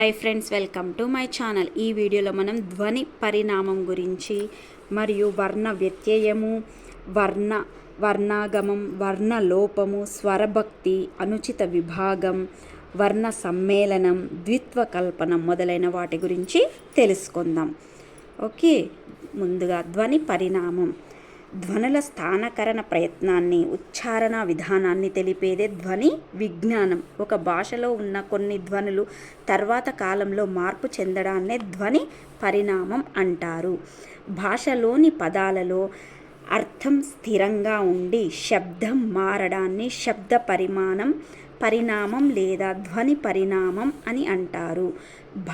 Hi friends, welcome to my channel. ఈ వీడియోలో మనం ధ్వని పరిణామం గురించి మరియు వర్ణ వ్యత్యయము, వర్ణాగమం, వర్ణ లోపము, స్వరభక్తి, అనుచిత విభాగం, వర్ణ సమ్మేళనం, ద్విత్వ కల్పనం మొదలైన వాటి గురించి తెలుసుకుందాం. ఓకే, ముందుగా ధ్వని పరిణామం. ధ్వనుల స్థానకరణ ప్రయత్నాన్ని, ఉచ్చారణ విధానాన్ని తెలిపేదే ధ్వని విజ్ఞానం. ఒక భాషలో ఉన్న కొన్ని ధ్వనులు తర్వాత కాలంలో మార్పు చెందడాన్నే ధ్వని పరిణామం అంటారు. భాషలోని పదాలలో అర్థం స్థిరంగా ఉండి శబ్దం మారడాన్ని శబ్ద పరిణామం లేదా ధ్వని పరిణామం అని అంటారు.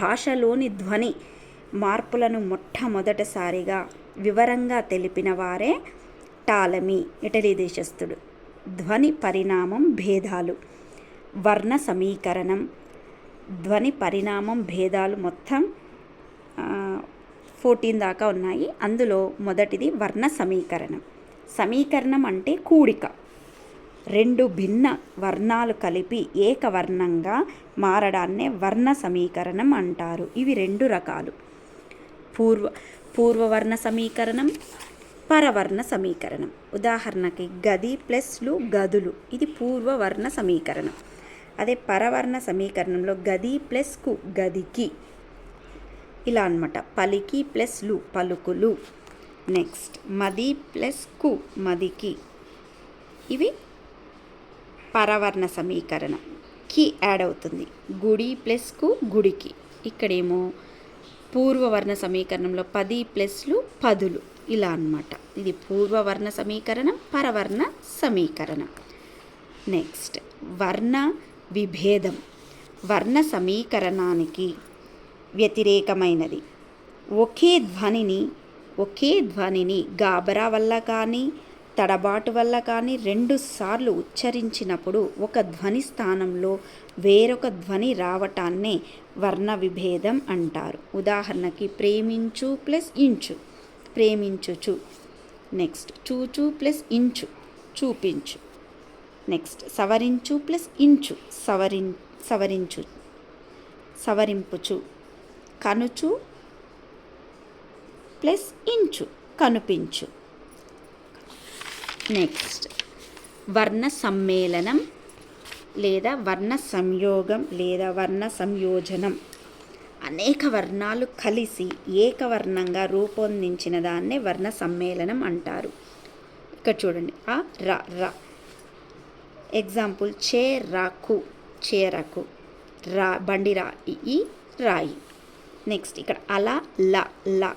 భాషలోని ధ్వని మార్పులను మొట్టమొదటిసారిగా వివరంగా తెలిపిన వారే టాలమీ, ఇటలీ దేశస్థుడు. ధ్వని పరిణామం భేదాలు. వర్ణ సమీకరణం. ధ్వని పరిణామం భేదాలు మొత్తం 14 దాకా ఉన్నాయి. అందులో మొదటిది వర్ణ సమీకరణం. సమీకరణం అంటే కూడిక. రెండు భిన్న వర్ణాలు కలిపి ఏకవర్ణంగా మారడాన్నే వర్ణ సమీకరణం అంటారు. ఇవి రెండు రకాలు: పూర్వవర్ణ సమీకరణం, పరవర్ణ సమీకరణం. ఉదాహరణకి గది ప్లస్ లు గదులు, ఇది పూర్వవర్ణ సమీకరణం. అదే పరవర్ణ సమీకరణంలో గది ప్లస్ కు గదికి, ఇలా అన్నమాట. పలికి ప్లస్ లు పలుకులు. నెక్స్ట్ మది ప్లస్ కు మదికి, ఇవి పరవర్ణ సమీకరణం. కి యాడ్ అవుతుంది. గుడి ప్లస్ కు గుడికి. ఇక్కడేమో పూర్వవర్ణ సమీకరణంలో 10 ప్లస్ లు 10లు, ఇలా అన్నమాట. ఇది పూర్వవర్ణ సమీకరణం, పరవర్ణ సమీకరణం. నెక్స్ట్ వర్ణ విభేదం. వర్ణ సమీకరణానికి వ్యతిరేకమైనది. ఒకే ధ్వనిని గాబరా వల్ల కానీ తడబాటు వల్ల కానీ 2 సార్లు ఉచ్చరించినప్పుడు ఒక ధ్వని స్థానంలో వేరొక ధ్వని రావటాన్నే వర్ణ విభేదం అంటారు. ఉదాహరణకి ప్రేమించు ప్లస్ ఇంచు, ప్రేమించుచు. నెక్స్ట్ చూచు ప్లస్ ఇంచు, చూపించు. నెక్స్ట్ సవరించు ప్లస్ ఇంచు, సవరించు, సవరింపుచు. కనుచు ప్లస్ ఇంచు, కనుపించు. నెక్స్ట్ వర్ణ సమ్మేళనం లేదా వర్ణ సంయోగం లేదా వర్ణ సంయోజనం. అనేక వర్ణాలు కలిసి ఏకవర్ణంగా రూపొందించిన దాన్నే వర్ణ సమ్మేళనం అంటారు. ఇక్కడ చూడండి, ఆ ర ర. ఎగ్జాంపుల్ చేరకు, చేరకు. రా బండి రా, ఈ రాయి. నెక్స్ట్ ఇక్కడ అల ల ల.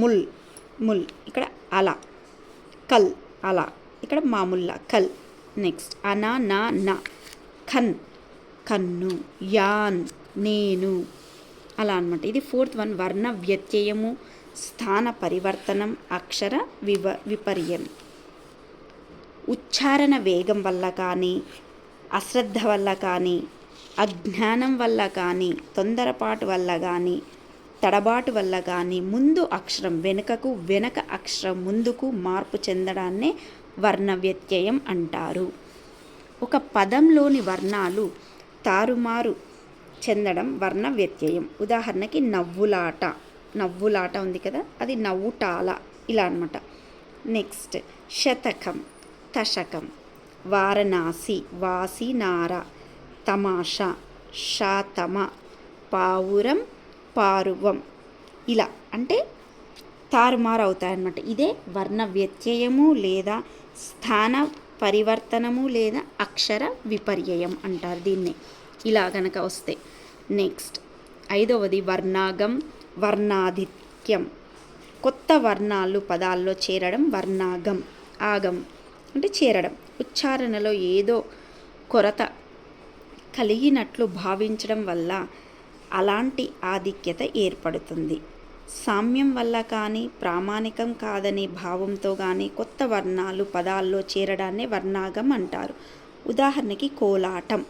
ముల్ ముల్, ఇక్కడ అల. కల్ అలా, ఇక్కడ మామూల్లా కల్. నెక్స్ట్ అన నా నా. ఖన్ కన్ను. యాన్ నేను, అలా అనమాట. ఇది 4th వన్. వర్ణ వ్యత్యయము, స్థాన పరివర్తనం, అక్షర విపర్యం. ఉచ్చారణ వేగం వల్ల కానీ, అశ్రద్ధ వల్ల కానీ, అజ్ఞానం వల్ల కానీ, తొందరపాటు వల్ల కానీ, తడబాటు వల్ల కానీ ముందు అక్షరం వెనుకకు, వెనక అక్షరం ముందుకు మార్పు చెందడాన్నే వర్ణ వ్యత్యయం అంటారు. ఒక పదంలోని వర్ణాలు తారుమారు చెందడం వర్ణ వ్యత్యయం. ఉదాహరణకి నవ్వులాట, నవ్వులాట ఉంది కదా, అది నవ్వుటాల, ఇలా అనమాట. నెక్స్ట్ శతకం, తశకం. వారణాసి, వాసినార. తమాషా, శాతమ. పావురం, పారువం, ఇలా అంటే తారుమారు అవుతాయన్నమాట. ఇదే వర్ణ వ్యత్యయము లేదా స్థాన పరివర్తనము లేదా అక్షర విపర్యయం అంటారు దీన్ని, ఇలా గనక వస్తే. నెక్స్ట్ 5వది వర్ణాగం, వర్ణాధిక్యం. కొత్త వర్ణాలు పదాల్లో చేరడం వర్ణాగం. ఆగం అంటే చేరడం. ఉచ్చారణలో ఏదో కొరత కలిగినట్లు భావించడం వల్ల అలాంటి ఆధిక్యత ఏర్పడుతుంది. సామ్యం వల్ల కానీ, ప్రామాణికం కాదనే భావంతో కానీ కొత్త వర్ణాలు పదాల్లో చేరడాన్ని వర్ణాగం అంటారు. ఉదాహరణకి కోలాటం,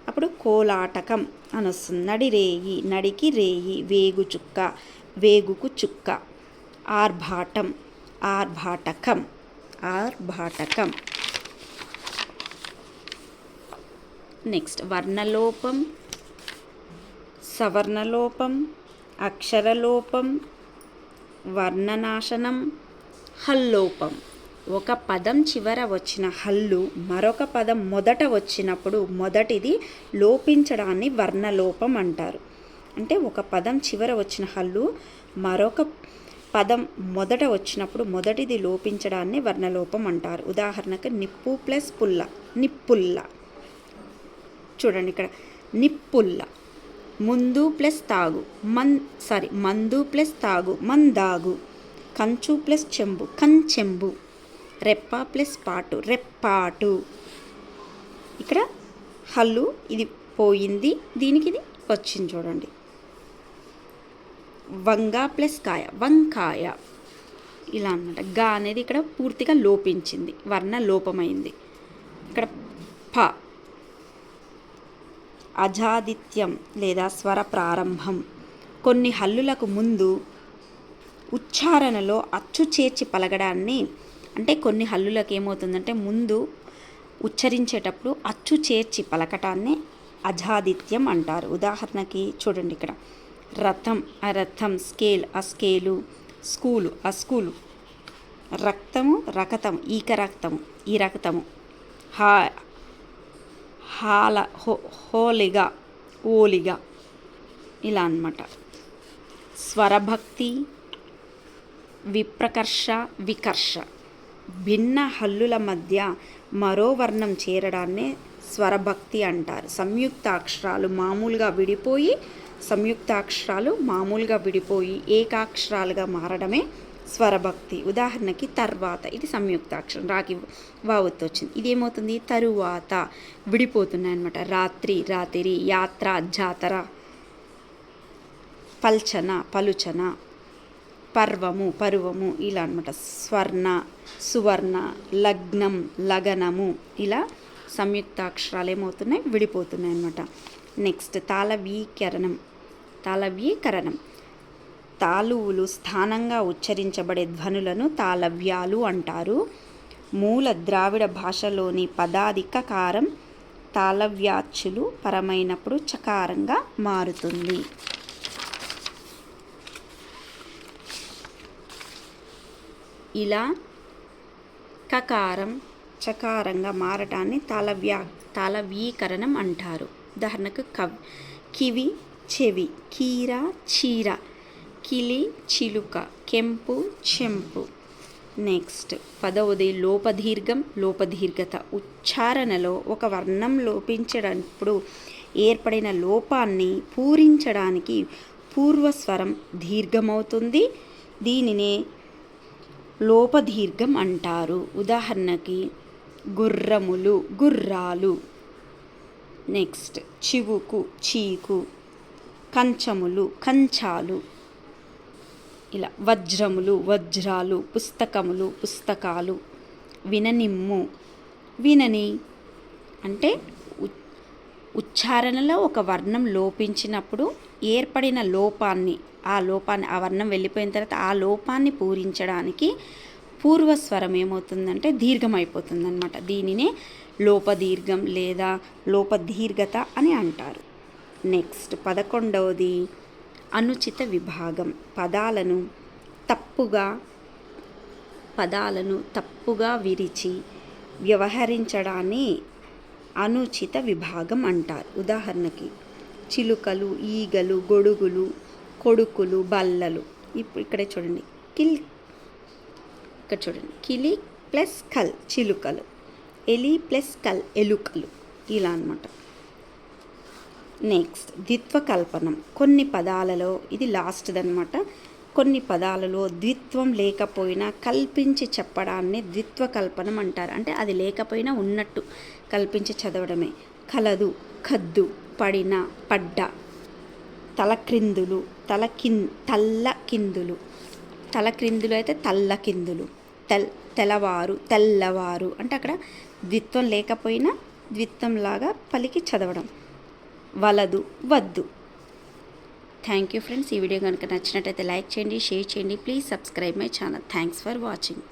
అప్పుడు కోలాటకం అని వస్తుంది. నడిరేయి, నడికి రేయి. వేగు చుక్క, వేగుకు చుక్క. ఆర్భాటం, ఆర్భాటకం, ఆర్భాటకం. నెక్స్ట్ వర్ణలోపం, సవర్ణలోపం, అక్షరలోపం, వర్ణనాశనం, హల్లోపం. ఒక పదం చివర వచ్చిన హల్లు మరొక పదం మొదట వచ్చినప్పుడు మొదటిది లోపించడాన్ని వర్ణలోపం అంటారు. అంటే ఒక పదం చివర వచ్చిన హల్లు మరొక పదం మొదట వచ్చినప్పుడు మొదటిది లోపించడాన్ని వర్ణలోపం అంటారు. ఉదాహరణకు నిప్పు ప్లస్ పుల్ల, నిప్పుల్ల. చూడండి ఇక్కడ నిప్పుల్ల. ముందు ప్లస్ తాగు, మందు ప్లస్ తాగు, మందాగు. కంచు ప్లస్ చెంబు, కంచెంబు. రెప్ప ప్లస్ పాటు, రెప్పాటు. ఇక్కడ హల్లు ఇది పోయింది, దీనికి ఇది వచ్చింది చూడండి. వంగ ప్లస్ కాయ, వంకాయ. ఇలా అన్నమాట. గా అనేది ఇక్కడ పూర్తిగా లోపించింది, వర్ణ లోపమైంది. ఇక్కడ ప అజాదిత్యం లేదా స్వర ప్రారంభం. కొన్ని హల్లులకు ముందు ఉచ్చారణలో అచ్చు చేర్చి పలకడాన్ని, అంటే కొన్ని హల్లులకు ఏమవుతుందంటే ముందు ఉచ్చరించేటప్పుడు అచ్చు చేర్చి పలకటాన్ని అజాదిత్యం అంటారు. ఉదాహరణకి చూడండి ఇక్కడ రథం, అరథం. స్కేల్, అస్కేలు. స్కూలు, అస్కూలు. రక్తము, రకతం. ఈక రక్తము, ఈ రక్తము. హోలిగా, ఓలిగా. ఇలా అన్నమాట. స్వరభక్తి, విప్రకర్ష, వికర్ష. భిన్న హల్లుల మధ్య మరో వర్ణం చేరడాన్నే స్వరభక్తి అంటారు. సంయుక్తాక్షరాలు మామూలుగా విడిపోయి ఏకాక్షరాలుగా మారడమే స్వరభక్తి. ఉదాహరణకి తర్వాత, ఇది సంయుక్తాక్షరం, రాకి వావత్తు వచ్చింది. ఇదేమవుతుంది? తరువాత. విడిపోతున్నాయి అన్నమాట. రాత్రి, రాతిరి. యాత్ర, జాతర. పల్చన, పలుచన. పర్వము, పరువము. ఇలా అన్నమాట. స్వర్ణ, సువర్ణ. లగ్నం, లగనము. ఇలా సంయుక్తాక్షరాలు ఏమవుతున్నాయి? విడిపోతున్నాయి అన్నమాట. నెక్స్ట్ తాళవీకరణం. తాళువులు స్థానంగా ఉచ్చరించబడే ధ్వనులను తాళవ్యాలు అంటారు. మూల ద్రావిడ భాషలోని పదాధికకారం తాళవ్యాచ్చులు పరమైనప్పుడు చకారంగా మారుతుంది. ఇలా కకారం చకారంగా మారటాన్ని తాళవీకరణం అంటారు. ఉదాహరణకు కివి, చెవి. కీర, చీర. కిలి, చిలుక. కెంపు, చెంపు. నెక్స్ట్ 10వది లోపదీర్ఘం, లోపదీర్ఘత. ఉచ్చారణలో ఒక వర్ణం లోపించేటప్పుడు ఏర్పడిన లోపాన్ని పూరించడానికి పూర్వస్వరం దీర్ఘమవుతుంది. దీనినే లోపదీర్ఘం అంటారు. ఉదాహరణకి గుర్రములు, గుర్రాలు. నెక్స్ట్ చివుకు, చీకు. కంచములు, కంచాలు. ఇలా వజ్రములు, వజ్రాలు. పుస్తకములు, పుస్తకాలు. విననిమ్ము, వినని. అంటే ఉచ్చారణలో ఒక వర్ణం లోపించినప్పుడు ఏర్పడిన లోపాన్ని, ఆ వర్ణం వెళ్ళిపోయిన తర్వాత ఆ లోపాన్ని పూరించడానికి పూర్వస్వరం ఏమవుతుందంటే దీర్ఘం అయిపోతుంది అన్నమాట. దీనినే లోపదీర్ఘం లేదా లోపదీర్ఘత అని అంటారు. నెక్స్ట్ 11వది అనుచిత విభాగం. పదాలను తప్పుగా విరిచి వ్యవహరించడాన్ని అనుచిత విభాగం అంటారు. ఉదాహరణకి చిలుకలు, ఈగలు, గొడుగులు, కొడుకులు, బల్లలు. ఇక్కడ చూడండి కిలి ప్లస్ కల్, చిలుకలు. ఎలి ప్లస్ కల్, ఎలుకలు. ఇలా అన్నమాట. నెక్స్ట్ ద్విత్వకల్పనం. కొన్ని పదాలలో, ఇది లాస్ట్ది అనమాట, కొన్ని పదాలలో ద్విత్వం లేకపోయినా కల్పించి చెప్పడాన్ని ద్విత్వకల్పనం అంటారు. అంటే అది లేకపోయినా ఉన్నట్టు కల్పించి చదవడమే. కలదు, కద్దు. పడిన, పడ్డ. తలక్రిందులు, తల్లకిందులు. తలక్రిందులు అయితే తల్లకిందులు. తెల్లవారు, తెల్లవారు. అంటే అక్కడ ద్విత్వం లేకపోయినా ద్విత్వంలాగా పలికి చదవడం. వలదు, వద్దు. Thank you friends. ఈ వీడియో కనుక నచ్చినట్టయితే లైక్ చేయండి, షేర్ చేయండి. Please subscribe my channel. Thanks for watching.